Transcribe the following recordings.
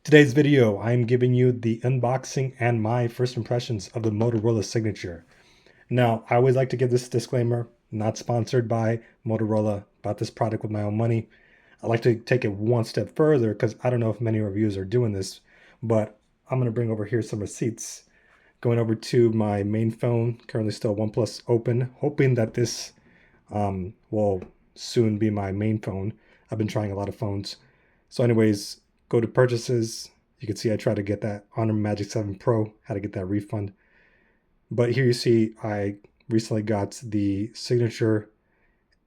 Today's video, I'm giving you the unboxing and my first impressions of the Motorola Signature. Now, I always like to give this disclaimer, not sponsored by Motorola, bought this product with my own money. I like to take it one step further because I don't know if many reviewers are doing this, but I'm going to bring over here some receipts. Going over to my main phone, currently still OnePlus open, hoping that this will soon be my main phone. I've been trying a lot of phones. So anyways, go to purchases. You can see I tried to get that Honor Magic 7 Pro, had to get that refund. But here you see I recently got the Signature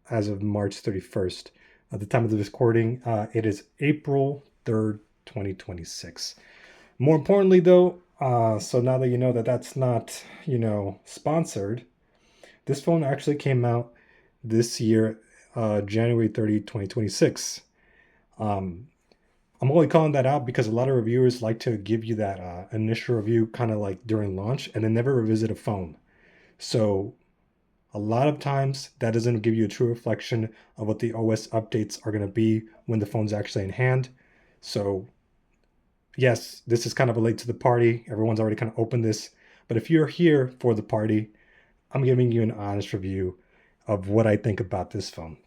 as of March 31st. At the time of this recording, it is April 3rd, 2026. More importantly though, so now that you know that that's not, sponsored, this phone actually came out this year, January 30th, 2026. Um, I'm only calling that out because a lot of reviewers like to give you that initial review kind of like during launch and then never revisit a phone. So a lot of times that doesn't give you a true reflection of what the OS updates are going to be when the phone's actually in hand. So yes, this is kind of a late to the party. Everyone's already kind of opened this. But if you're here for the party, I'm giving you an honest review of what I think about this phone.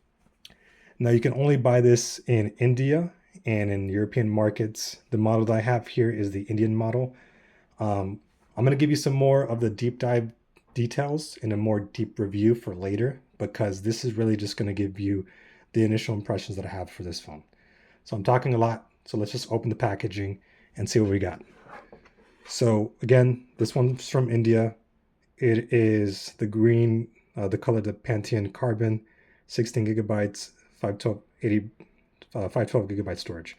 Now you can only buy this in India and in European markets. The model that I have here is the Indian model. I'm going to give you some more of the deep dive details in a more deep review for later, because this is really just going to give you the initial impressions that I have for this phone. So I'm talking a lot, so let's just open the packaging and see what we got. So again, this one's from India. It is the green, the color, the Pantene Carbon, 16 gigabytes, 512 gigabyte storage.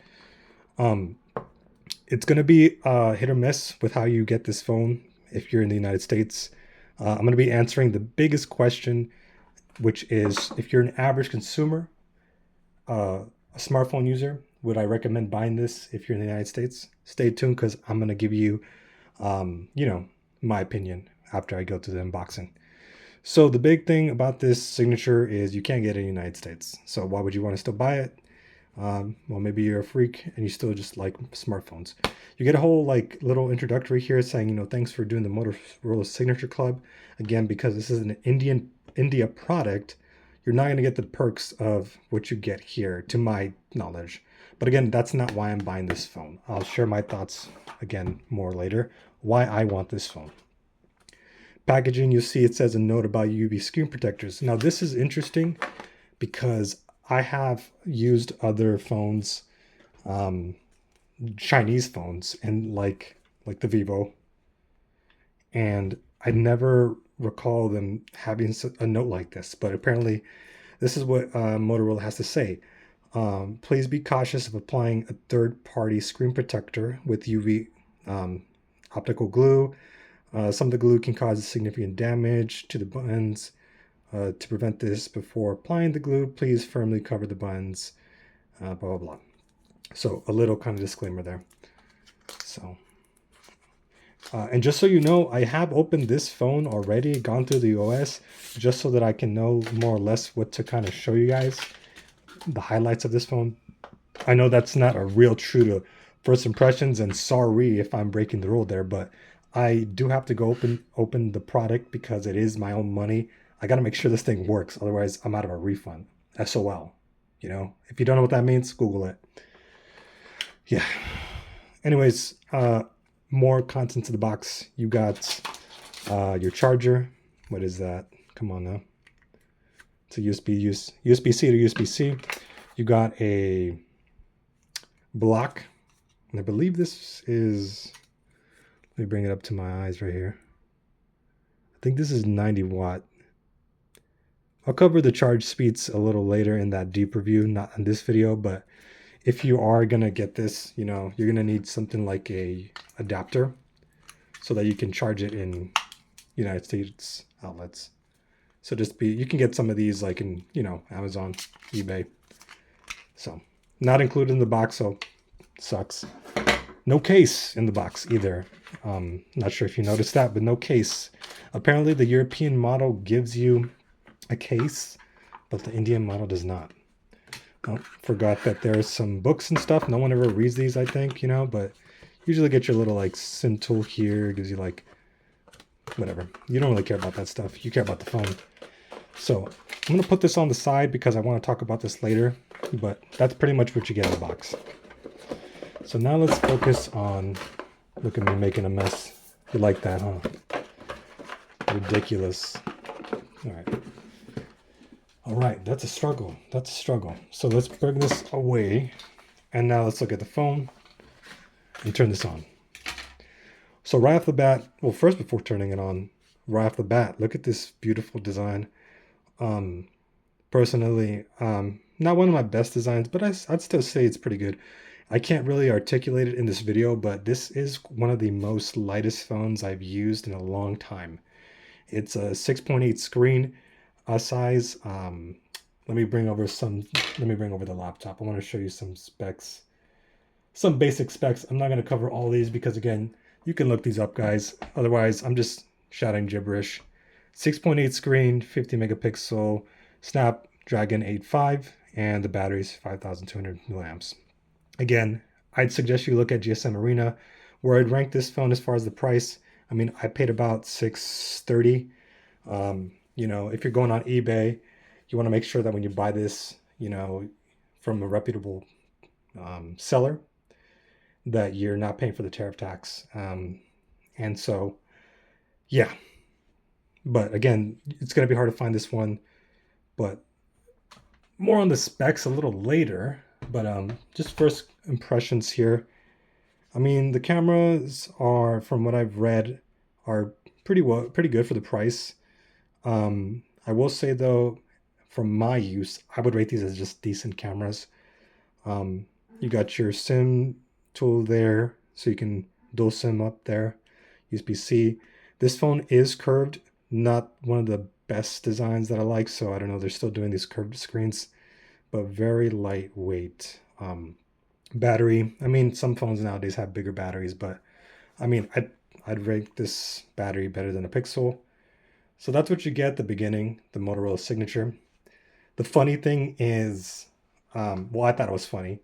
It's going to be hit or miss with how you get this phone if you're in the United States. I'm going to be answering the biggest question, which is if you're an average consumer, a smartphone user, would I recommend buying this if you're in the United States? Stay tuned because I'm going to give you, my opinion after I go through the unboxing. So the big thing about this Signature is you can't get it in the United States. So why would you want to still buy it? Well, maybe you're a freak and you still just like smartphones. You get a whole like little introductory here saying, thanks for doing the Motorola Signature Club. Again, because this is an India product, you're not going to get the perks of what you get here, to my knowledge. But again, that's not why I'm buying this phone. I'll share my thoughts again more later, why I want this phone. Packaging, you'll see it says a note about UV screen protectors. Now this is interesting because I have used other phones, Chinese phones, and like the Vivo, and I never recall them having a note like this. But apparently, this is what Motorola has to say. Please be cautious of applying a third-party screen protector with UV optical glue. Some of the glue can cause significant damage to the buttons. To prevent this before applying the glue, please firmly cover the buttons, blah, blah, blah. So a little kind of disclaimer there. So, and just so you know, I have opened this phone already, gone through the OS, just so that I can know more or less what to kind of show you guys, the highlights of this phone. I know that's not a real true to first impressions, and sorry if I'm breaking the rule there, but I do have to go open the product because it is my own money. I got to make sure this thing works. Otherwise, I'm out of a refund. SOL. If you don't know what that means, Google it. Yeah. Anyways, more contents to the box. You got your charger. What is that? Come on now. It's a USB-C to USB-C. You got a block. And I believe this is, let me bring it up to my eyes right here. I think this is 90 watt. I'll cover the charge speeds a little later in that deep review, not in this video, but if you are going to get this, you're going to need something like a adapter so that you can charge it in United States outlets. So you can get some of these like in, Amazon, eBay. So not included in the box, so sucks. No case in the box either. Not sure if you noticed that, but no case. Apparently the European model gives you a case, but the Indian model does not. Oh, forgot that there's some books and stuff. No one ever reads these, I think, but usually get your little like SIM tool here. It gives you like whatever. You don't really care about that stuff. You care about the phone. So I'm going to put this on the side because I want to talk about this later, but that's pretty much what you get in the box. So now let's focus on, look at me making a mess. You like that, huh? Ridiculous. All right. All right, that's a struggle. That's a struggle. So let's bring this away. And now let's look at the phone and turn this on. So right off the bat, well, first before turning it on, right off the bat, look at this beautiful design. Personally, not one of my best designs, but I'd still say it's pretty good. I can't really articulate it in this video, but this is one of the most lightest phones I've used in a long time. It's a 6.8 screen size. Let me bring over the laptop. I want to show you some specs, some basic specs. I'm not going to cover all these because again, you can look these up, guys. Otherwise, I'm just shouting gibberish. 6.8 screen, 50 megapixel, Snapdragon 8.5, and the battery's 5,200 milliamps. Again, I'd suggest you look at GSM Arena, where I'd rank this phone as far as the price. I mean, I paid about $630. If you're going on eBay, you want to make sure that when you buy this, from a reputable seller, that you're not paying for the tariff tax. And so, yeah. But again, it's going to be hard to find this one. But more on the specs a little later. But just first impressions here. I mean, the cameras are, from what I've read, are pretty good for the price. I will say though, from my use, I would rate these as just decent cameras. You got your SIM tool there, so you can dual SIM up there, USB-C. This phone is curved, not one of the best designs that I like, so I don't know, they're still doing these curved screens, but very lightweight. Battery, I mean, some phones nowadays have bigger batteries, but I mean, I'd rate this battery better than a Pixel. So that's what you get at the beginning, the Motorola Signature. The funny thing is, well, I thought it was funny,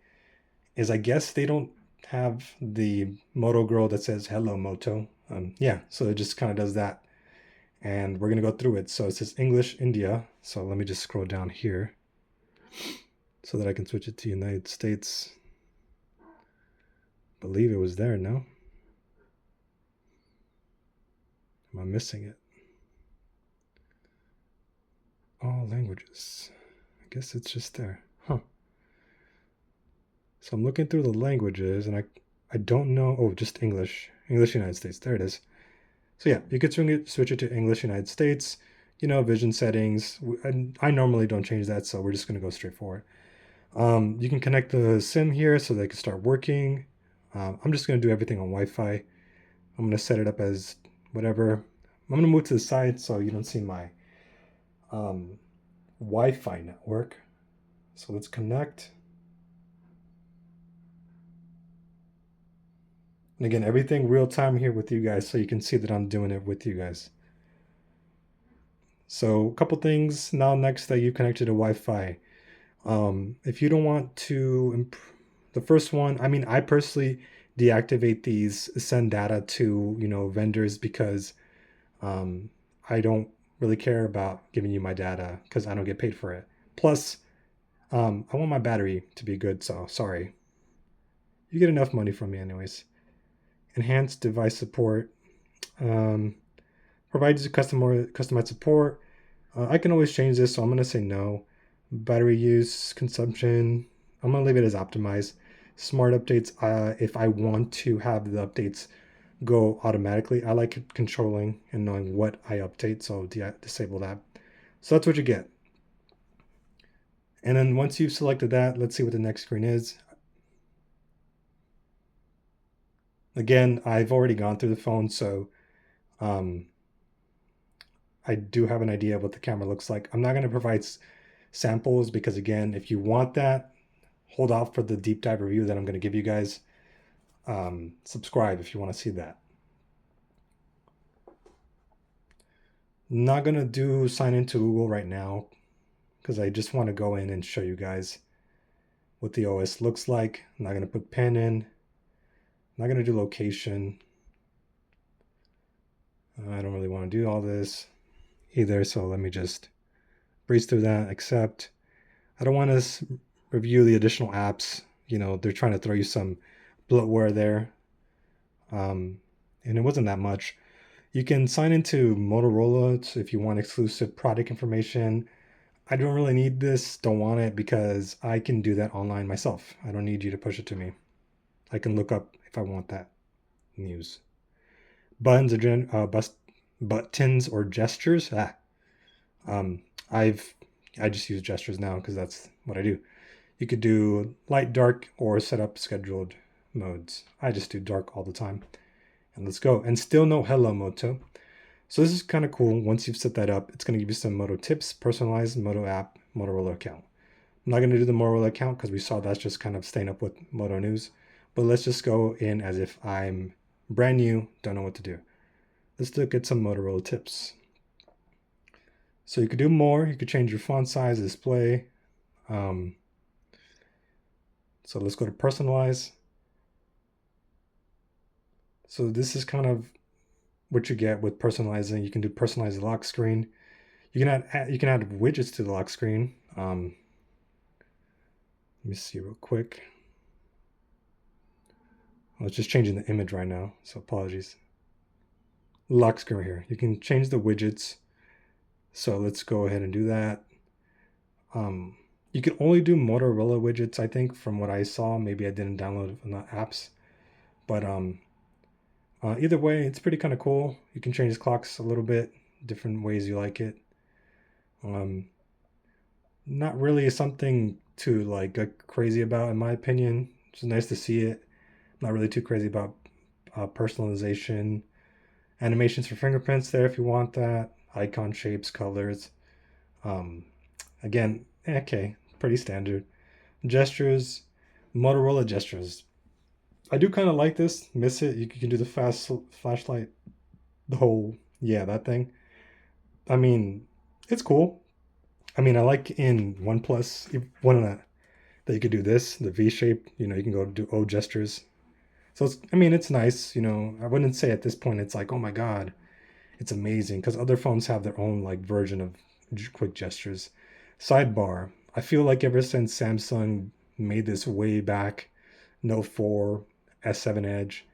is I guess they don't have the Moto Girl that says hello Moto. Yeah, so it just kind of does that. And we're going to go through it. So it says English, India. So let me just scroll down here so that I can switch it to United States. I believe it was there, no? Am I missing it? All languages. I guess it's just there. Huh. So I'm looking through the languages and I don't know. Oh, just English. English United States. There it is. So yeah, you could switch it to English United States. Vision settings. I normally don't change that, so we're just going to go straight forward. You can connect the SIM here so they can start working. I'm just going to do everything on Wi-Fi. I'm going to set it up as whatever. I'm going to move to the side so you don't see my Wi-Fi network. So let's connect. And again, everything real time here with you guys so you can see that I'm doing it with you guys. So a couple things now next that you connected to Wi-Fi. If you don't want to, the first one, I mean, I personally deactivate these send data to, vendors because I don't really care about giving you my data because I don't get paid for it. Plus, I want my battery to be good, so sorry. You get enough money from me anyways. Enhanced device support. Provides customized support. I can always change this, so I'm going to say no. Battery use, consumption, I'm going to leave it as optimized. Smart updates, if I want to have the updates go automatically, I like controlling and knowing what I update, so disable that. So that's what you get. And then once you've selected that, let's see what the next screen is. Again, I've already gone through the phone, so I do have an idea of what the camera looks like. I'm not going to provide samples because, again, if you want that, hold off for the deep dive review that I'm going to give you guys. Subscribe if you want to see that. Not going to do sign into Google right now because I just want to go in and show you guys. what the OS looks like. I'm not going to put pen in. I'm not going to do location. I don't really want to do all this either, so let me just breeze through that. Accept. I don't want to review the additional apps. They're trying to throw you some bloatware there. And it wasn't that much. You can sign into Motorola if you want exclusive product information. I don't really need this, don't want it, because I can do that online myself. I don't need you to push it to me. I can look up if I want that news. Buttons or buttons or gestures. Um, I've I just use gestures now because that's what I do. You could do light, dark, or set up scheduled modes. I just do dark all the time. And let's go. And still no hello Moto. So this is kind of cool. Once you've set that up, it's going to give you some Moto tips, personalized Moto app, Motorola account. I'm not going to do the Motorola account because we saw that's just kind of staying up with Moto news. But let's just go in as if I'm brand new, don't know what to do. Let's look at some Motorola tips. So you could do more. You could change your font size, display. So let's go to personalize. So this is kind of what you get with personalizing. You can do personalized lock screen. You can add widgets to the lock screen. Let me see real quick. I was just changing the image right now, so apologies. Lock screen right here. You can change the widgets. So let's go ahead and do that. You can only do Motorola widgets, I think, from what I saw. Maybe I didn't download enough apps, but either way, it's pretty kind of cool. You can change clocks a little bit, different ways you like it. Not really something to like go crazy about, in my opinion. It's nice to see it. Not really too crazy about personalization. Animations for fingerprints there if you want that. Icon shapes, colors. Again, okay, pretty standard. Gestures, Motorola gestures. I do kind of like this. Miss it. You can do the fast flashlight, the whole, yeah, that thing. I mean, it's cool. I mean, I like in OnePlus, one of that you could do this, the V shape. You can go do O gestures. So it's nice. I wouldn't say at this point it's like, oh my God, it's amazing, because other phones have their own like version of quick gestures. Sidebar. I feel like ever since Samsung made this way back, Note 4, S7 Edge,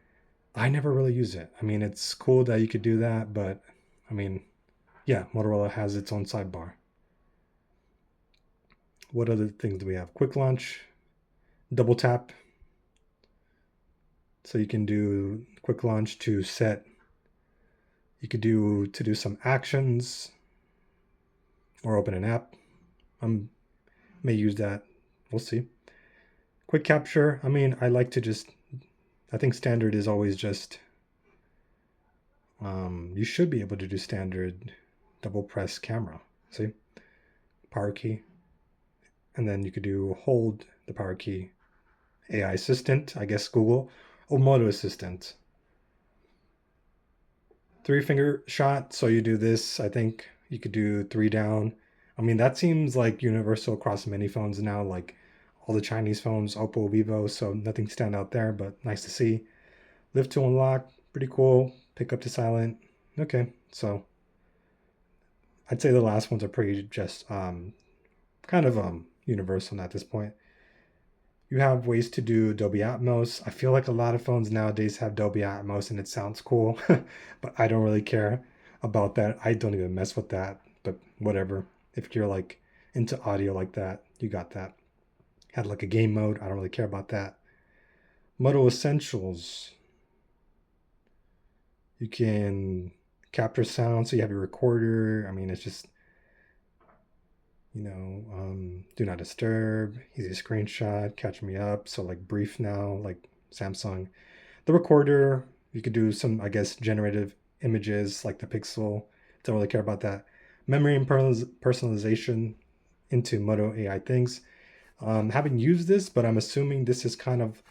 I never really use it. I mean, it's cool that you could do that, but I mean, yeah, Motorola has its own sidebar. What other things do we have? Quick launch, double tap. So you can do quick launch to set. You could do some actions or open an app. I may use that. We'll see. Quick capture. I mean, I think standard is always just, you should be able to do standard double press camera. See? Power key. And then you could do hold the power key. AI assistant, I guess Google, or Moto assistant. 3-finger shot. So you do this. I think you could do 3 down. I mean, that seems like universal across many phones now, like all the Chinese phones, Oppo, Vivo. So nothing stand out there, but nice to see. Lift to unlock, pretty cool. Pick up to silent. Okay, so I'd say the last ones are pretty just kind of universal at this point. You have ways to do Dolby Atmos. I feel like a lot of phones nowadays have Dolby Atmos and it sounds cool, but I don't really care about that. I don't even mess with that, but whatever. If you're like into audio like that, you got that. Had like a game mode. I don't really care about that. Moto Essentials. You can capture sound, so you have your recorder. I mean, it's just, do not disturb, easy screenshot, catch me up. So like brief now, like Samsung. The recorder, you could do some, I guess, generative images like the Pixel. Don't really care about that. Memory and personalization into Moto AI things. Haven't used this, but I'm assuming this is kind of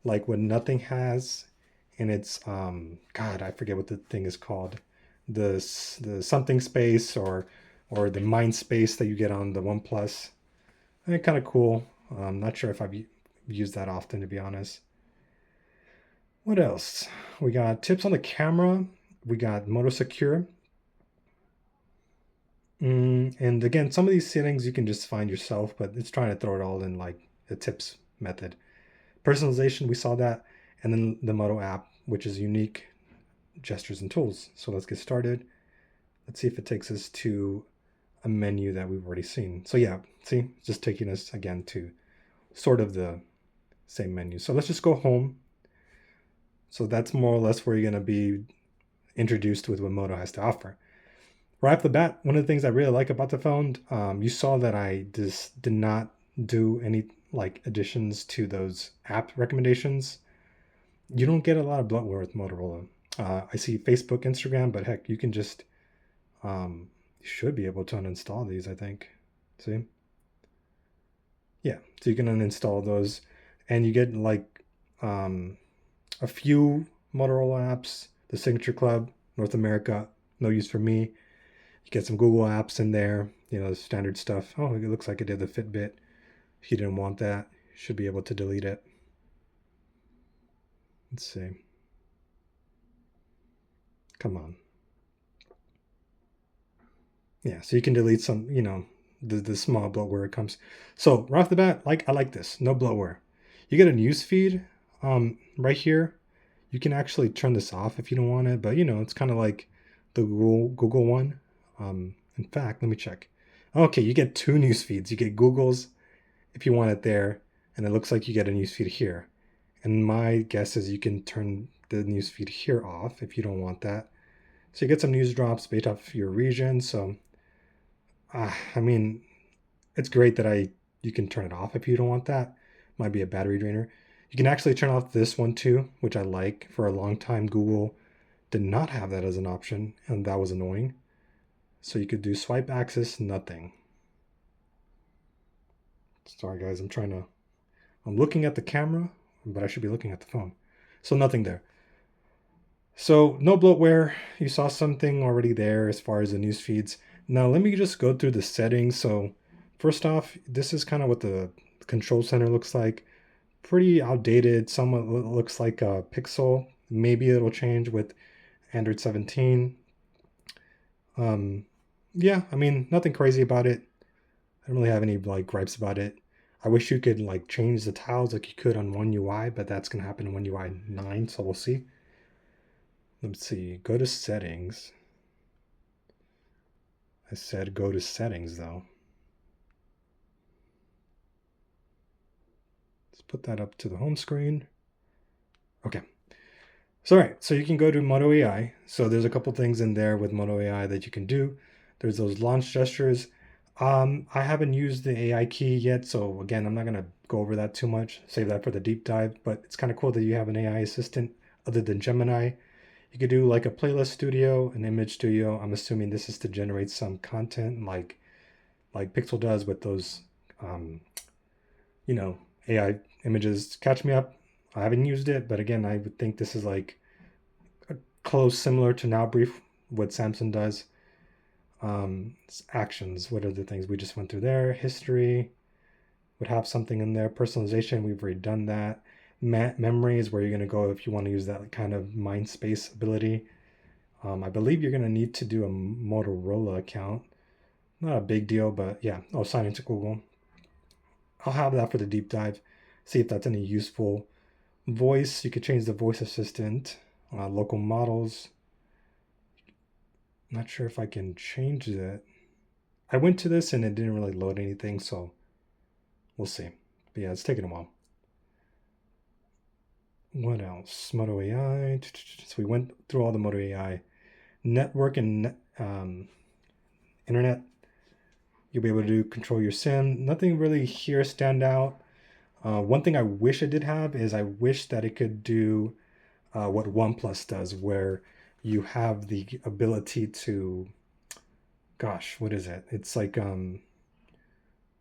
like what Nothing has. And it's, God, I forget what the thing is called. The something space or the mind space that you get on the OnePlus. Kind of cool. I'm not sure if I've used that often, to be honest. What else? We got tips on the camera. We got Moto Secure. And again, some of these settings you can just find yourself, but it's trying to throw it all in like the tips method. Personalization, we saw that. And then the Moto app, which is unique gestures and tools. So let's get started. Let's see if it takes us to a menu that we've already seen. So yeah, see, it's just taking us again to sort of the same menu. So let's just go home. So that's more or less where you're going to be introduced with what Moto has to offer. Right off the bat, one of the things I really like about the phone, you saw that I just did not do any like additions to those app recommendations. You don't get a lot of bloatware with Motorola. I see Facebook, Instagram, but heck, you can just you should be able to uninstall these, I think. See? Yeah, so you can uninstall those, and you get like a few Motorola apps, the Signature Club, North America, no use for me. You get some Google apps in there, you know, the standard stuff. Oh, it looks like it did the Fitbit. If you didn't want that, you should be able to delete it. Let's see. Come on. Yeah, so you can delete some, you know, the small bloatware it comes. So right off the bat, I like this. No bloatware. You get a news feed right here. You can actually turn this off if you don't want it, but you know, it's kind of like the Google one. In fact, let me check. Okay, you get two news feeds. You get Google's if you want it there, and it looks like you get a news feed here. And my guess is you can turn the news feed here off if you don't want that. So you get some news drops based off your region. So, I mean, it's great that you can turn it off if you don't want that. Might be a battery drainer. You can actually turn off this one too, which I like. For a long time, Google did not have that as an option, and that was annoying. So you could do swipe access, nothing. Sorry guys, I'm looking at the camera, but I should be looking at the phone. So nothing there. So no bloatware. You saw something already there as far as the news feeds. Now let me just go through the settings. So first off, this is kind of what the control center looks like. Pretty outdated. Somewhat looks like a Pixel. Maybe it'll change with Android 17. Um, yeah, I mean, nothing crazy about it. I don't really have any like gripes about it. I wish you could like change the tiles like you could on One UI, but that's gonna happen in One UI 9, so we'll see. Let's see. Go to settings. I said go to settings though. Let's put that up to the home screen. Okay. So all right, so you can go to Moto AI. So there's a couple things in there with Moto AI that you can do. There's those launch gestures. I haven't used the AI key yet, so again, I'm not gonna go over that too much. Save that for the deep dive. But it's kind of cool that you have an AI assistant other than Gemini. You could do like a playlist studio, an image studio. I'm assuming this is to generate some content like Pixel does with those, um, you know, AI images. Catch me up. I haven't used it, but again, I would think this is like close, similar to Now Brief, what Samsung does. Actions, what are the things we just went through there? History would have something in there. Personalization, we've already done that. Memory is where you're going to go if you want to use that kind of mind space ability. I believe you're going to need to do a Motorola account. Not a big deal, but yeah. Oh, sign into Google. I'll have that for the deep dive. See if that's any useful. Voice, you could change the voice assistant. Local models. Not sure if I can change that. I went to this and it didn't really load anything, so we'll see. But yeah, it's taking a while. What else? Moto AI. So we went through all the Moto AI. Network and internet. You'll be able to control your SIM. Nothing really here stand out. One thing I wish it did have is I wish that it could do what OnePlus does, where you have the ability to, gosh, what is it? It's like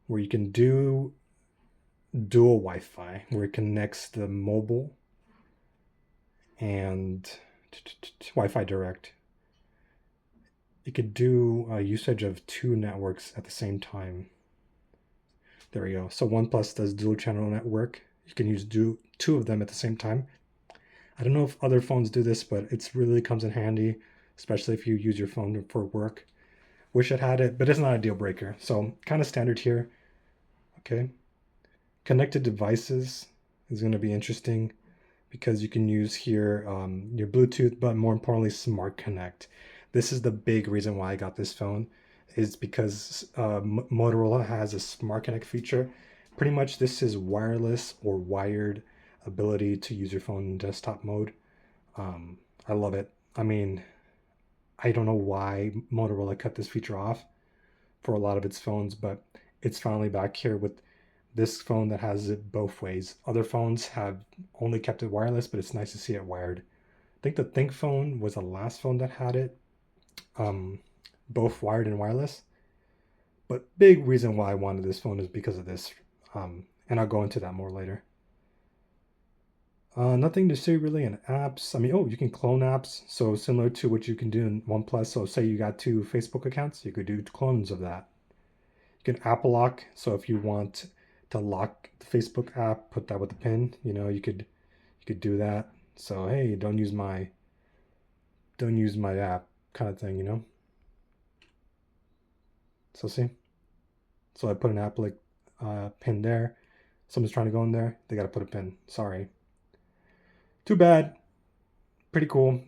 where you can do dual Wi-Fi, where it connects the mobile and Wi-Fi direct. You could do a usage of two networks at the same time. There we go. So OnePlus does dual channel network. You can use two of them at the same time. I don't know if other phones do this, but it's really comes in handy, especially if you use your phone for work. Wish it had it, but it's not a deal breaker. So kind of standard here. Okay. Connected devices is going to be interesting because you can use here your Bluetooth, but more importantly, Smart Connect. This is the big reason why I got this phone, is because Motorola has a Smart Connect feature. Pretty much, this is wireless or wired ability to use your phone in desktop mode. Um, I love it. I mean, I don't know why Motorola cut this feature off for a lot of its phones, but it's finally back here with this phone that has it both ways. Other phones have only kept it wireless, but it's nice to see it wired. I think the Think phone was the last phone that had it, um, both wired and wireless. But big reason why I wanted this phone is because of this, and I'll go into that more later. Nothing to say really in apps. I mean, oh, you can clone apps, so similar to what you can do in OnePlus. So say you got two Facebook accounts, you could do clones of that. You can Apple lock, so if you want to lock the Facebook app, put that with the pin. You could do that. So hey, don't use my app kind of thing. So see, so I put an app like pin there. Someone's trying to go in there, they got to put a pin. Sorry, too bad. Pretty cool.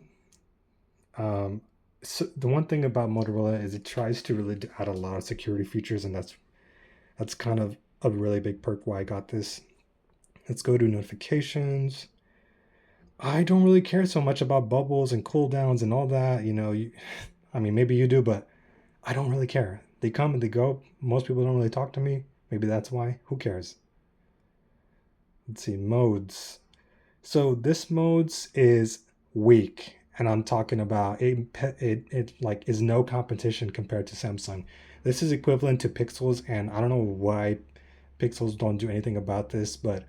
Um, so the one thing about Motorola is it tries to really add a lot of security features, and that's kind of a really big perk why I got this. Let's go to notifications. I don't really care so much about bubbles and cooldowns and all that. I mean, maybe you do, but I don't really care. They come and they go. Most people don't really talk to me. Maybe that's why. Who cares? Let's see, modes. So this modes is weak, and I'm talking about it like is no competition compared to Samsung. This is equivalent to Pixels, and I don't know why Pixels don't do anything about this, but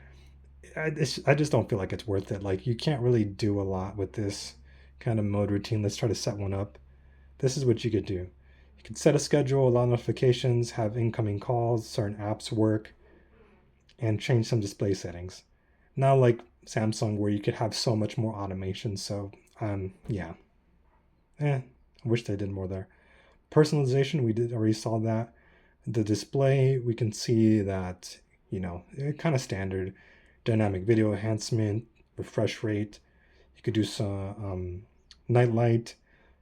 I just don't feel like it's worth it. Like you can't really do a lot with this kind of mode routine. Let's try to set one up. This is what you could do. You can set a schedule, allow notifications, have incoming calls, certain apps work, and change some display settings. Now, like Samsung, where you could have so much more automation. So, yeah, I wish they did more there. Personalization, we did already saw that. The display, we can see that, kind of standard. Dynamic video enhancement, refresh rate. You could do some night light,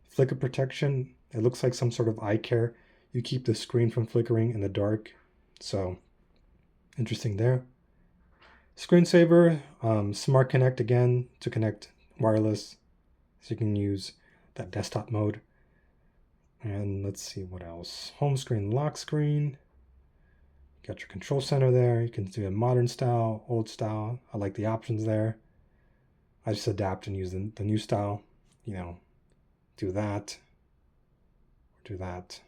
flicker protection. It looks like some sort of eye care. You keep the screen from flickering in the dark. So interesting there. Screensaver, Smart Connect again to connect wireless. So you can use that desktop mode. And let's see what else. Home screen, lock screen. Got your control center there. You can do a modern style, old style. I like the options there. I just adapt and use the new style. Do that, or do that.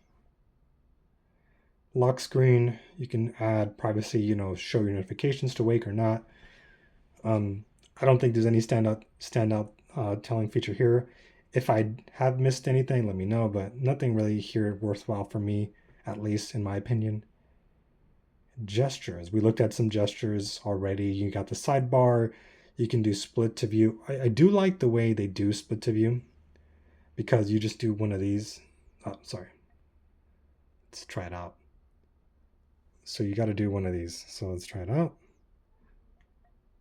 Lock screen, you can add privacy, show your notifications to wake or not. I don't think there's any standout telling feature here. If I have missed anything, let me know, but nothing really here worthwhile for me, at least in my opinion. Gestures. We looked at some gestures already. You got the sidebar. You can do split to view. I do like the way they do split to view because you just do one of these. Oh, sorry. Let's try it out. So you got to do one of these. So let's try it out.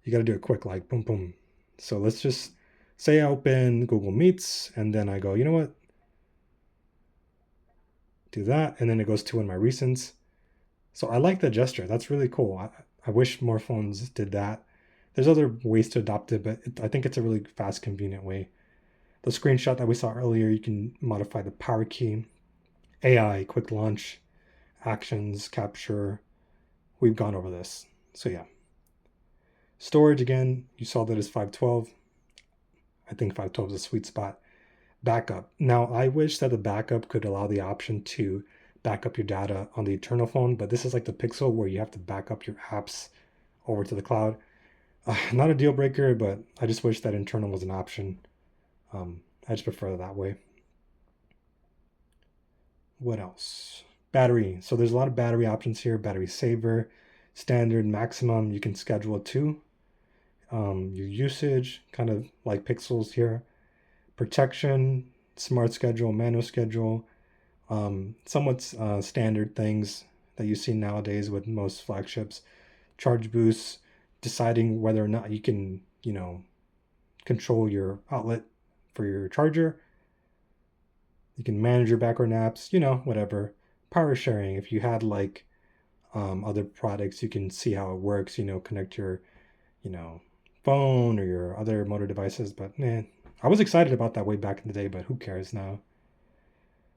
You got to do it quick, like boom, boom. So let's just say I open Google Meets and then I go, you know what? Do that. And then it goes to one of my recents. So I like the gesture. That's really cool. I wish more phones did that. There's other ways to adopt it, but I think it's a really fast, convenient way. The screenshot that we saw earlier, you can modify the power key, AI, quick launch, actions, capture. We've gone over this. So yeah. Storage, again, you saw that is 512. I think 512 is a sweet spot. Backup. Now, I wish that the backup could allow the option to back up your data on the internal phone, but this is like the Pixel where you have to back up your apps over to the cloud. Not a deal breaker, but I just wish that internal was an option. I just prefer it that way. What else? Battery. So there's a lot of battery options here. Battery saver. Standard, maximum, you can schedule it too. Your usage, kind of like pixels here. Protection, smart schedule, manual schedule, somewhat standard things that you see nowadays with most flagships. Charge boosts, deciding whether or not you can, control your outlet for your charger. You can manage your background apps, whatever. Power sharing, if you had like other products, you can see how it works, connect your, you know, phone or your other motor devices. But man, I was excited about that way back in the day, but who cares now?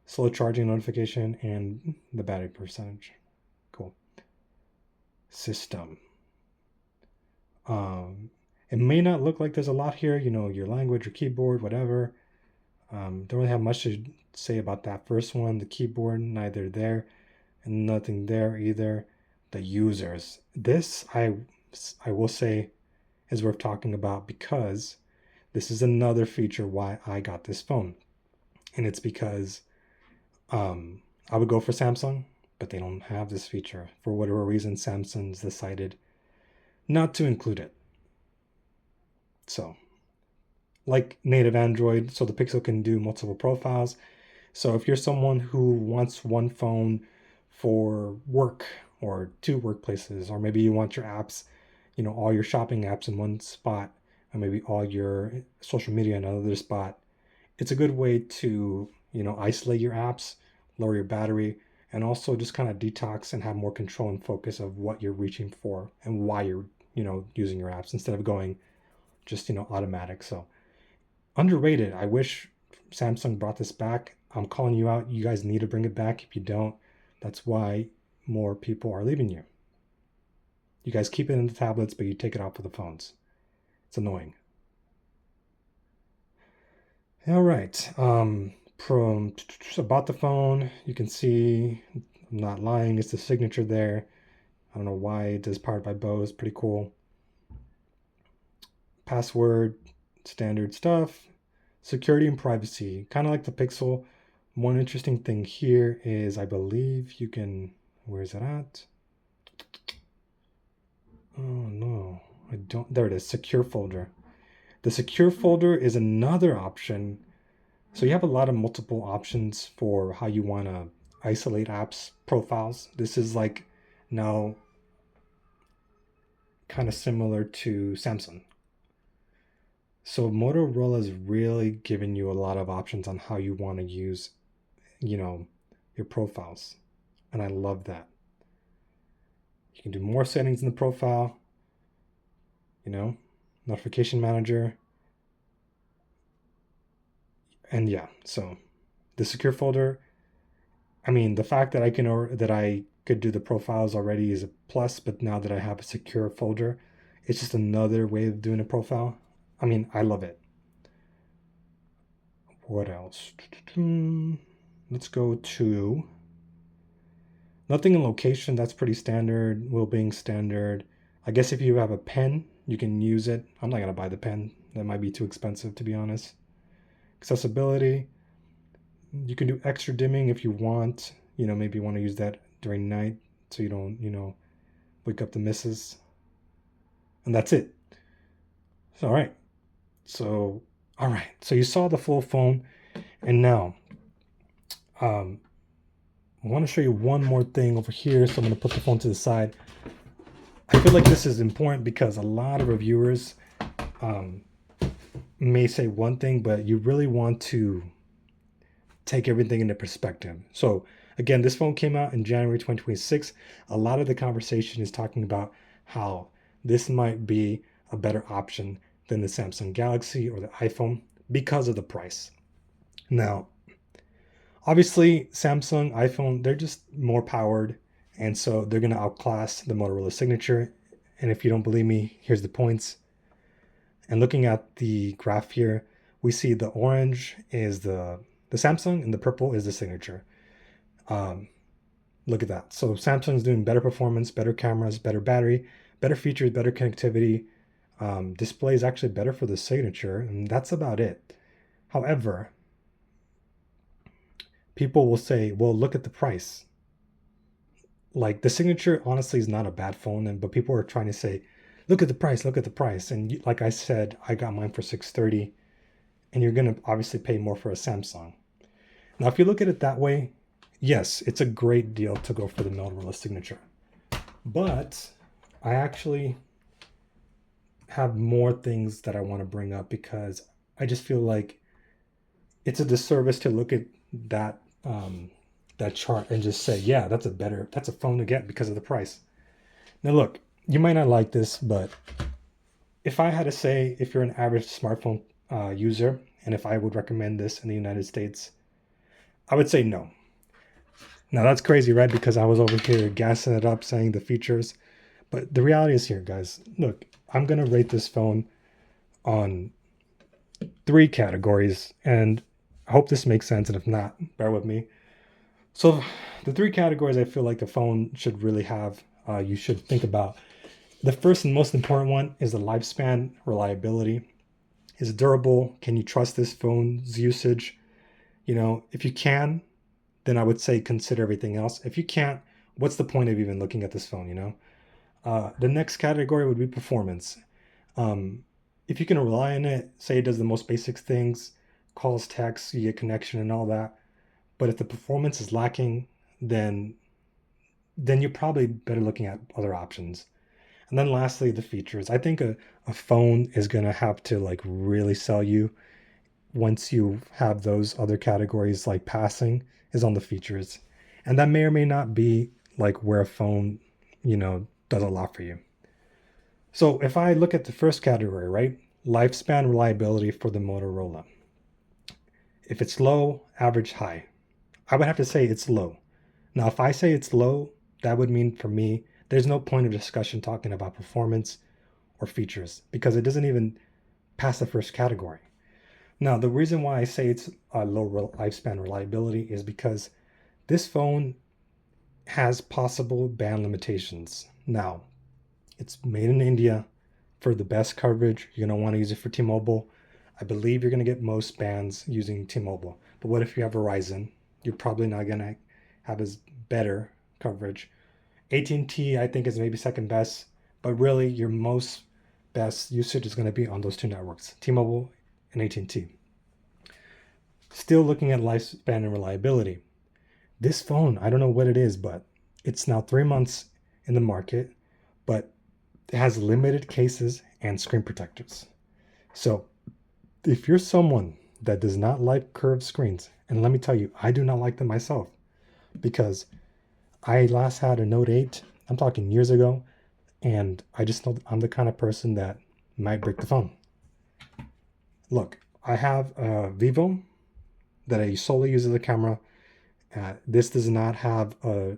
Slow charging notification and the battery percentage. Cool. System. Um, it may not look like there's a lot here, your language, your keyboard, whatever. Don't really have much to say about that first one. The keyboard, neither there, and nothing there either. The users. This, I will say, is worth talking about because this is another feature why I got this phone. And it's because I would go for Samsung, but they don't have this feature. For whatever reason, Samsung's decided not to include it. So, like native Android, so the Pixel can do multiple profiles. So if you're someone who wants one phone for work or two workplaces, or maybe you want your apps, all your shopping apps in one spot, and maybe all your social media in another spot, it's a good way to, isolate your apps, lower your battery, and also just kind of detox and have more control and focus of what you're reaching for and why you're, using your apps instead of going just, automatic. So underrated. I wish Samsung brought this back. I'm calling you out. You guys need to bring it back. If you don't, that's why more people are leaving you. You guys keep it in the tablets, but you take it out for the phones. It's annoying. All right. From about the phone, you can see I'm not lying. It's the signature there. I don't know why it is powered by Bose. Pretty cool. Password, standard stuff. Security and privacy, kind of like the Pixel. One interesting thing here is I believe you can, where is it at? Oh no, I don't, there it is, secure folder. The secure folder is another option. So you have a lot of multiple options for how you want to isolate apps profiles. This is like now kind of similar to Samsung. So Motorola's really giving you a lot of options on how you want to use, you know, your profiles. And I love that. You can do more settings in the profile, notification manager. And yeah, so the secure folder, I mean, the fact that I could do the profiles already is a plus, but now that I have a secure folder, it's just another way of doing a profile. I mean, I love it. What else? Let's go to nothing in location. That's pretty standard. Well-being standard. I guess if you have a pen, you can use it. I'm not gonna buy the pen. That might be too expensive, to be honest. Accessibility. You can do extra dimming if you want. Maybe you want to use that during night so you don't, wake up the missus. And that's it. So, all right. So, all right. So you saw the full phone, and now um, I want to show you one more thing over here. So I'm going to put the phone to the side. I feel like this is important because a lot of reviewers may say one thing, but you really want to take everything into perspective. So again, this phone came out in January 2026. A lot of the conversation is talking about how this might be a better option than the Samsung Galaxy or the iPhone because of the price. Now, obviously, Samsung, iPhone, they're just more powered, and so they're going to outclass the Motorola Signature. And if you don't believe me, here's the points. And looking at the graph here, we see the orange is the Samsung and the purple is the Signature. Look at that. So Samsung's doing better performance, better cameras, better battery, better features, better connectivity. Display is actually better for the Signature, and that's about it. However, people will say, well, look at the price. Like the Signature honestly is not a bad phone, and but people are trying to say, look at the price, look at the price. And like I said, I got mine for 630, and you're gonna obviously pay more for a Samsung. Now, if you look at it that way, yes, it's a great deal to go for the Motorola Signature. But I actually have more things that I want to bring up because I just feel like it's a disservice to look at that that chart and just say, yeah, that's a phone to get because of the price. Now, look, you might not like this, but if I had to say, if you're an average smartphone user, and if I would recommend this in the United States, I would say no. Now that's crazy, right? Because I was over here gassing it up, saying the features, but the reality is here, guys. Look, I'm gonna rate this phone on three categories, and I hope this makes sense. And if not, bear with me. So, the three categories I feel like the phone should really have, you should think about. The first and most important one is the lifespan reliability. Is it durable? Can you trust this phone's usage? You know, if you can, then I would say consider everything else. If you can't, what's the point of even looking at this phone, you know? The next category would be performance. Um, if you can rely on it, say it does the most basic things, calls, texts, you get connection and all that. But if the performance is lacking, then you're probably better looking at other options. And then lastly, the features. I think a phone is gonna have to like really sell you once you have those other categories like passing is on the features. And that may or may not be like where a phone, does a lot for you. So if I look at the first category, right? Lifespan reliability for the Motorola. If it's low, average, high, I would have to say it's low. Now, if I say it's low, that would mean for me, there's no point of discussion talking about performance or features because it doesn't even pass the first category. Now, the reason why I say it's a low lifespan reliability is because this phone has possible band limitations. Now, it's made in India for the best coverage. You're going to want to use it for T-Mobile. I believe you're going to get most bands using T-Mobile. But what if you have Verizon? You're probably not going to have as better coverage. AT&T, I think, is maybe second best, but really your most best usage is going to be on those two networks, T-Mobile and AT&T. Still looking at lifespan and reliability. This phone, I don't know what it is, but it's now 3 months in the market, but it has limited cases and screen protectors. So if you're someone that does not like curved screens, and let me tell you, I do not like them myself because I last had a Note 8, I'm talking years ago, and I just know I'm the kind of person that might break the phone. Look, I have a Vivo that I solely use as a camera. This does not have a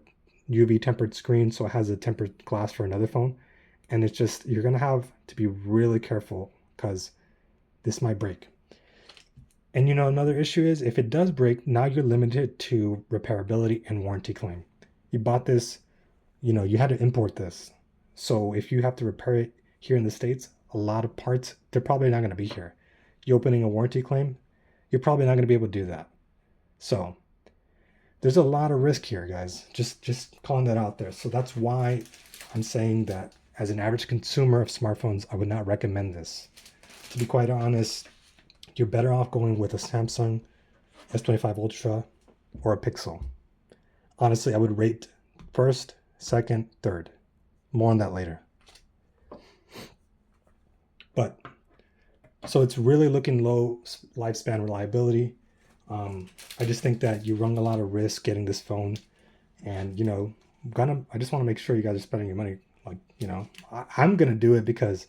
UV tempered screen, so it has a tempered glass for another phone. And it's just, you're going to have to be really careful because this might break. And another issue is if it does break, now you're limited to repairability and warranty claim. You bought this, you had to import this. So if you have to repair it here in the States, a lot of parts, they're probably not going to be here. You opening a warranty claim, you're probably not going to be able to do that. So there's a lot of risk here, guys. Just calling that out there. So that's why I'm saying that as an average consumer of smartphones, I would not recommend this. To be quite honest, you're better off going with a Samsung S25 Ultra or a Pixel. Honestly, I would rate first, second, third. More on that later. But so it's really looking low lifespan reliability. I just think that you run a lot of risk getting this phone, and I just want to make sure you guys are spending your money. Like, I'm gonna do it because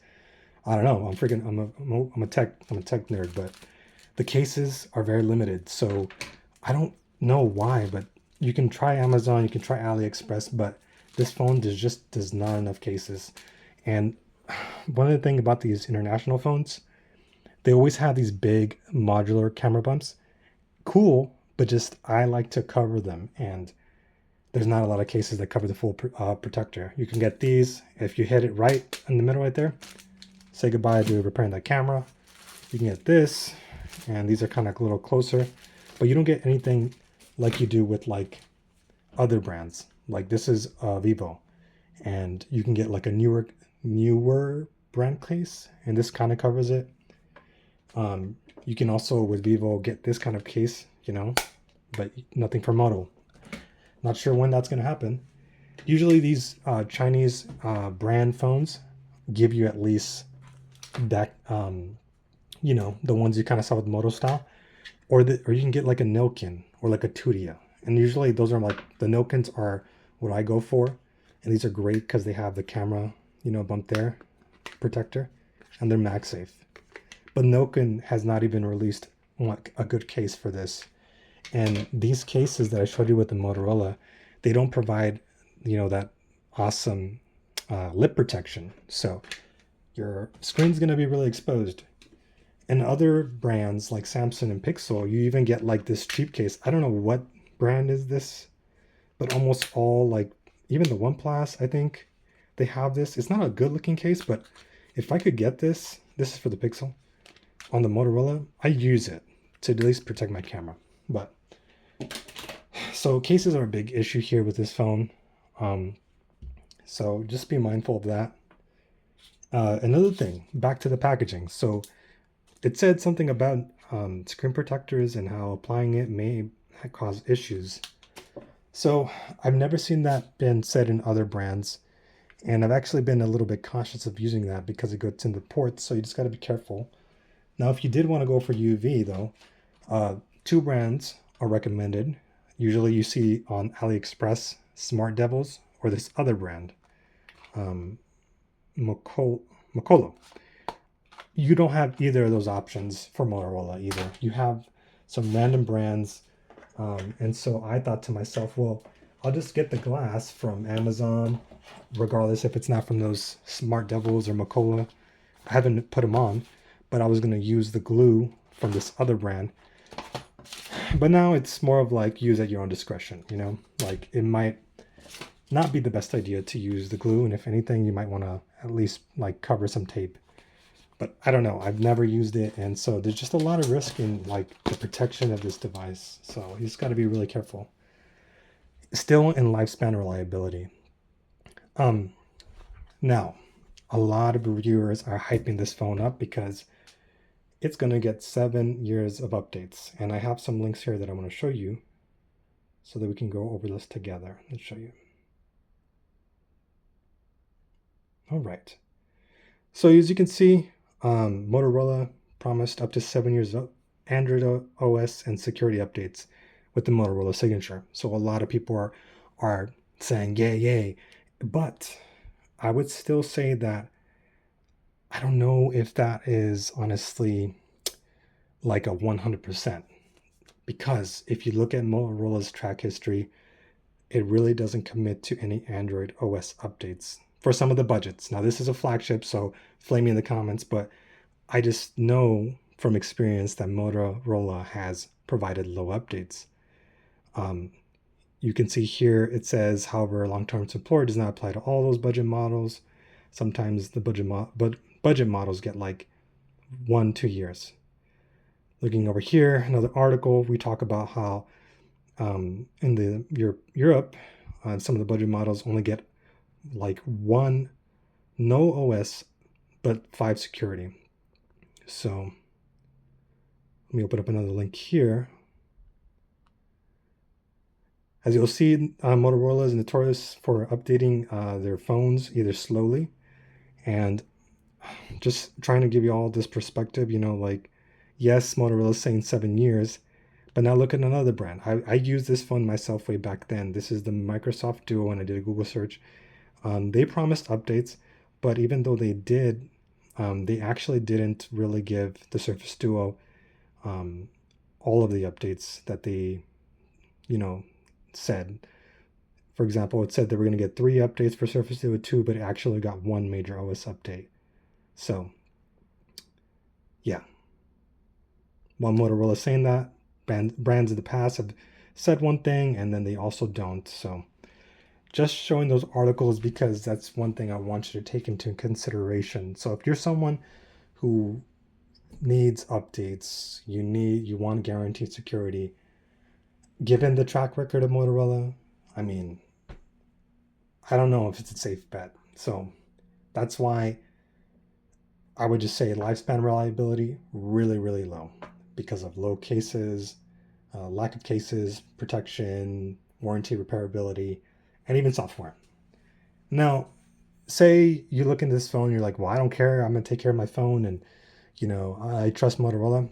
I don't know. I'm a tech nerd, but the cases are very limited. So I don't know why, but you can try Amazon, you can try AliExpress, but this phone does not enough cases. And one of the things about these international phones, they always have these big modular camera bumps. Cool, but just I like to cover them, and there's not a lot of cases that cover the full protector. You can get these if you hit it right in the middle right there. Say goodbye to repairing that camera. You can get this, and these are kind of a little closer, but you don't get anything like you do with like other brands. Like this is Vivo, and you can get like a newer brand case, and this kind of covers it. You can also with Vivo get this kind of case, but nothing for Moto. Not sure when that's going to happen. Usually these Chinese brand phones give you at least that, the ones you kind of saw with Moto style, or you can get like a Nilkin or like a Tudia, and usually those are like the Nilkins are what I go for, and these are great because they have the camera, bump there, protector, and they're MagSafe. But Nilkin has not even released like a good case for this. And these cases that I showed you with the Motorola, they don't provide, that awesome lip protection. So your screen's going to be really exposed. And other brands like Samsung and Pixel, you even get like this cheap case. I don't know what brand is this, but almost all like even the OnePlus, I think they have this. It's not a good looking case, but if I could get this is for the Pixel. On the Motorola, I use it to at least protect my camera. But so cases are a big issue here with this phone. So just be mindful of that. Another thing, back to the packaging. So it said something about screen protectors and how applying it may cause issues. So I've never seen that been said in other brands. And I've actually been a little bit cautious of using that because it goes into ports. So you just got to be careful. Now, if you did want to go for UV though, two brands are recommended. Usually you see on AliExpress, Smart Devils, or this other brand, Mokolo. You don't have either of those options for Motorola either. You have some random brands. And so I thought to myself, well, I'll just get the glass from Amazon, regardless if it's not from those Smart Devils or Motorola. I haven't put them on, but I was going to use the glue from this other brand. But now it's more of like use at your own discretion, like it might not be the best idea to use the glue. And if anything, you might want to at least like cover some tape. But I don't know. I've never used it. And so there's just a lot of risk in like the protection of this device. So you just got to be really careful. Still in lifespan reliability. Now, a lot of reviewers are hyping this phone up because it's going to get 7 years of updates. And I have some links here that I want to show you so that we can go over this together. Let's show you. All right. So as you can see, Motorola promised up to 7 years of Android OS and security updates with the Motorola Signature. So a lot of people are saying yay, yay. But I would still say that I don't know if that is honestly like a 100%. Because if you look at Motorola's track history, it really doesn't commit to any Android OS updates for some of the budgets. Now, this is a flagship, so flame me in the comments, but I just know from experience that Motorola has provided low updates. You can see here it says, however, long-term support does not apply to all those budget models. Sometimes the budget models get like 1-2 years. Looking over here, another article, we talk about how in Europe, some of the budget models only get like 1 no OS, but 5 security. So let me open up another link here. As you'll see, Motorola is notorious for updating their phones either slowly, and just trying to give you all this perspective, like, yes, Motorola is saying 7 years, but now look at another brand. I used this phone myself way back then. This is the Microsoft Duo, and I did a Google search. They promised updates, but even though they did, they actually didn't really give the Surface Duo all of the updates that they, said. For example, it said they were going to get 3 updates for Surface Duo 2, but it actually got 1 major OS update. So, yeah. While Motorola is saying that, brands in the past have said one thing and then they also don't. So, just showing those articles because that's one thing I want you to take into consideration. So, if you're someone who needs updates, you want guaranteed security, given the track record of Motorola, I mean, I don't know if it's a safe bet. So that's why I would just say lifespan reliability really, really low because of low cases, lack of cases, protection, warranty repairability, and even software. Now, say you look into this phone, you're like, well, I don't care. I'm going to take care of my phone and, I trust Motorola.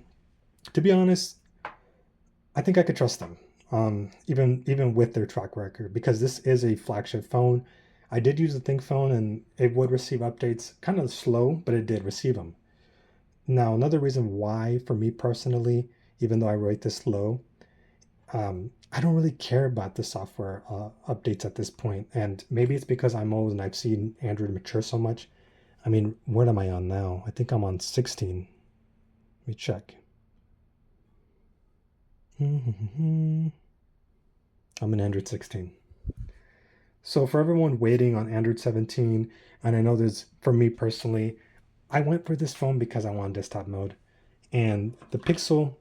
To be honest, I think I could trust them, even with their track record, because this is a flagship phone. I did use the Think phone and it would receive updates, kind of slow, but it did receive them. Now, another reason why, for me personally, even though I rate this low, I don't really care about the software updates at this point. And maybe it's because I'm old and I've seen Android mature so much. I mean, what am I on now? I think I'm on 16. Let me check. I'm an Android 16. So for everyone waiting on Android 17, and I know there's, for me personally, I went for this phone because I want desktop mode. And the Pixel,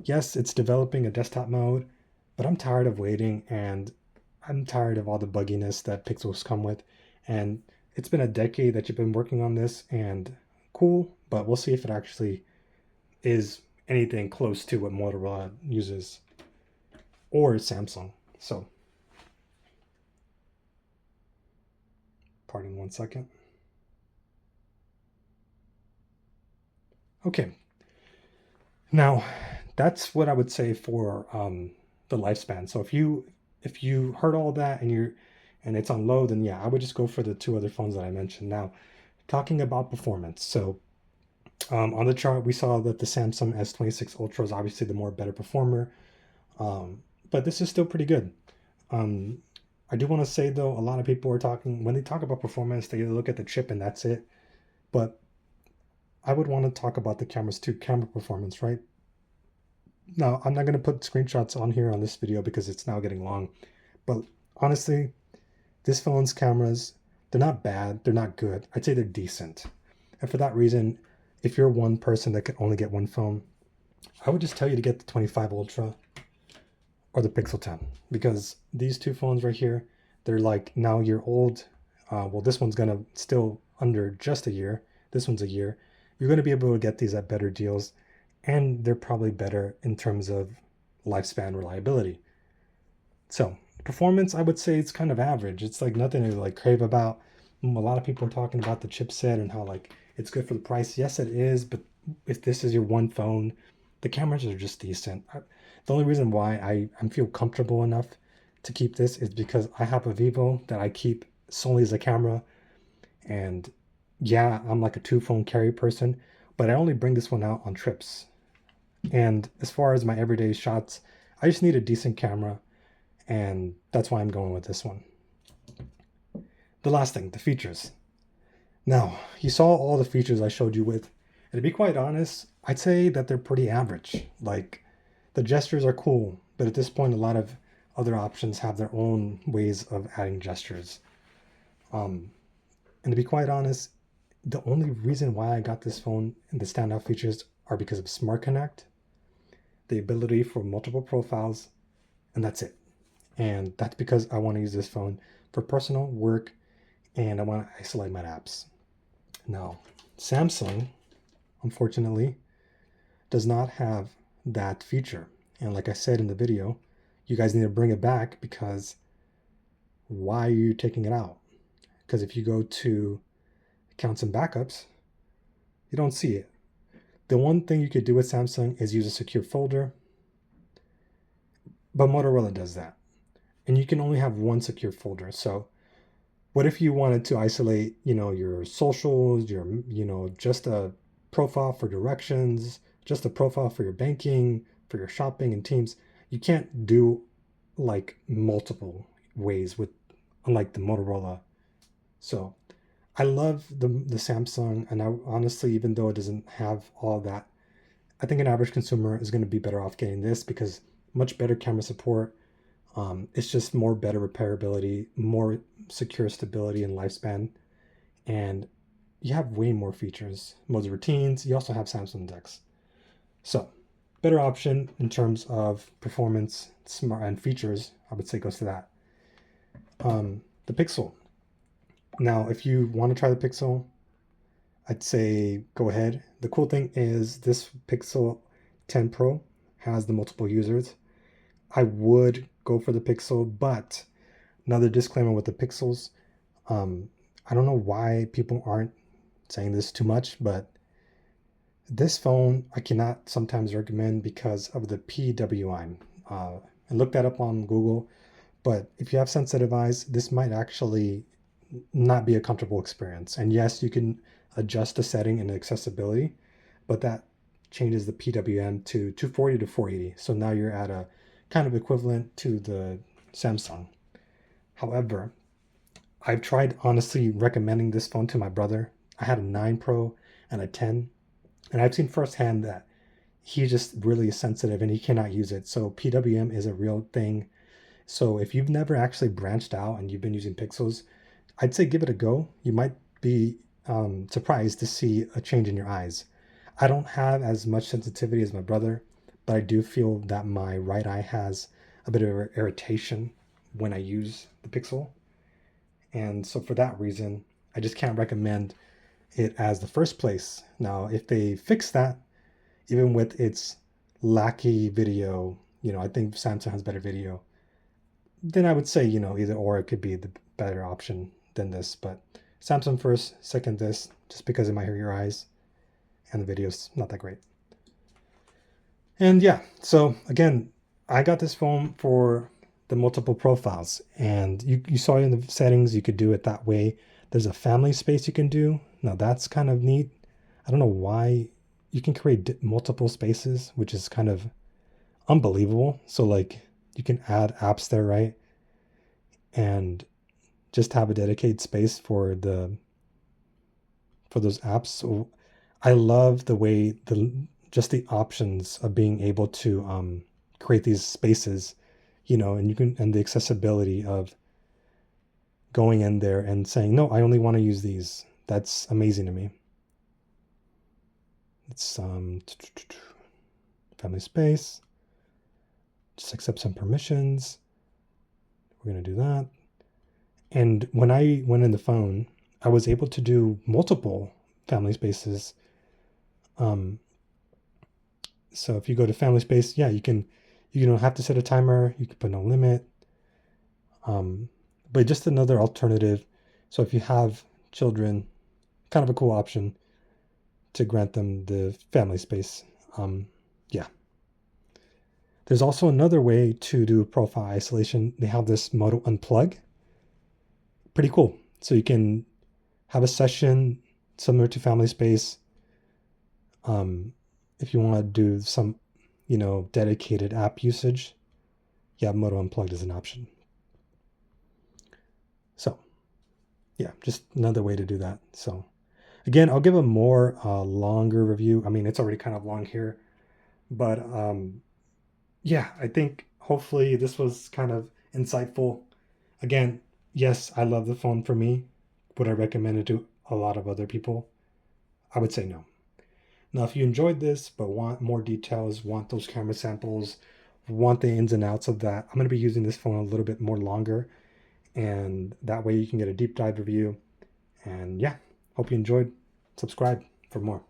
yes, it's developing a desktop mode, but I'm tired of waiting and I'm tired of all the bugginess that Pixels come with. And it's been a decade that you've been working on this and cool, but we'll see if it actually is anything close to what Motorola uses or Samsung. So, pardon 1 second. Okay, now that's what I would say for the lifespan. So if you heard all that and it's on low, then yeah, I would just go for the two other phones that I mentioned. Now, talking about performance. So on the chart, we saw that the Samsung S26 Ultra is obviously the more better performer, but this is still pretty good. Um, I do want to say though, a lot of people are talking when they talk about performance, they look at the chip and that's it. But I would want to talk about the cameras too, camera performance, right? Now, I'm not going to put screenshots on here on this video because it's now getting long. But honestly, this phone's cameras, they're not bad, they're not good. I'd say they're decent. And for that reason, if you're one person that can only get one phone, I would just tell you to get the 25 Ultra or the Pixel 10 because these two phones right here, they're like now year old. Well, this one's gonna still under just a year. This one's a year. You're gonna be able to get these at better deals, and they're probably better in terms of lifespan reliability. So performance, I would say it's kind of average. It's like nothing to like crave about. A lot of people are talking about the chipset and how like it's good for the price. Yes, it is, but if this is your one phone, the cameras are just decent. The only reason why I feel comfortable enough to keep this is because I have a Vivo that I keep solely as a camera. And yeah, I'm like a two phone carry person, but I only bring this one out on trips. And as far as my everyday shots, I just need a decent camera, and that's why I'm going with this one. The last thing, the features. Now, you saw all the features I showed you with, and to be quite honest, I'd say that they're pretty average. Like, the gestures are cool, but at this point, a lot of other options have their own ways of adding gestures. Um, and to be quite honest, the only reason why I got this phone and the standout features are because of Smart Connect, the ability for multiple profiles, and that's it. And that's because I want to use this phone for personal work and I want to isolate my apps. Now, Samsung, unfortunately, does not have that feature. And like I said in the video, you guys need to bring it back because why are you taking it out? Because if you go to accounts and backups, you don't see it. The one thing you could do with Samsung is use a secure folder, but Motorola does that. And you can only have one secure folder. So what if you wanted to isolate, your socials, just a profile for directions, just a profile for your banking, for your shopping and teams? You can't do like multiple ways with, unlike the Motorola. So I love the Samsung, and I honestly, even though it doesn't have all that, I think an average consumer is going to be better off getting this because much better camera support. It's just more better repairability, more secure stability and lifespan, and you have way more features. Modes of routines. You also have Samsung Dex. So, better option in terms of performance, smart and features. I would say goes to that. The Pixel. Now, if you want to try the Pixel, I'd say go ahead. The cool thing is this Pixel 10 Pro has the multiple users. I would go for the Pixel, but another disclaimer with the Pixels, um, I don't know why people aren't saying this too much, but this phone I cannot sometimes recommend because of the PWI. And look that up on Google. But if you have sensitive eyes, this might actually not be a comfortable experience. And yes, you can adjust the setting and accessibility, but that changes the PWM to 240 to 480. So now you're at a kind of equivalent to the Samsung. However, I've tried honestly recommending this phone to my brother. I had a 9 Pro and a 10, and I've seen firsthand that he just really is sensitive and he cannot use it. So PWM is a real thing. So if you've never actually branched out and you've been using Pixels, I'd say give it a go. You might be surprised to see a change in your eyes. I don't have as much sensitivity as my brother, but I do feel that my right eye has a bit of irritation when I use the Pixel. And so for that reason, I just can't recommend it as the first place. Now, if they fix that, even with its lackey video, I think Samsung has better video, then I would say, either or it could be the better option than this. But Samsung first, second this, just because it might hurt your eyes and the video's not that great. And yeah, so again, I got this phone for the multiple profiles, and you saw in the settings you could do it that way. There's a family space you can do. Now that's kind of neat. I don't know why you can create multiple spaces, which is kind of unbelievable. So like you can add apps there, right? And just have a dedicated space for those apps. So I love the way the options of being able to create these spaces, and you can and the accessibility of going in there and saying, no, I only want to use these. That's amazing to me. It's family space. Just accept some permissions. We're gonna do that. And when I went in the phone, I was able to do multiple family spaces. Um, so if you go to family space, yeah, you don't have to set a timer. You can put no limit. But just another alternative. So if you have children, kind of a cool option to grant them the family space. Yeah. There's also another way to do profile isolation. They have this Moto Unplug. Pretty cool. So you can have a session similar to family space. If you want to do some, dedicated app usage, yeah, Moto Unplugged is an option. So yeah, just another way to do that. So again, I'll give a more longer review. I mean, it's already kind of long here, but yeah, I think hopefully this was kind of insightful. Again, yes, I love the phone for me. Would I recommend it to a lot of other people? I would say no. Now, if you enjoyed this but want more details, want those camera samples, want the ins and outs of that, I'm going to be using this phone a little bit more longer, and that way you can get a deep dive review. And yeah, hope you enjoyed. Subscribe for more.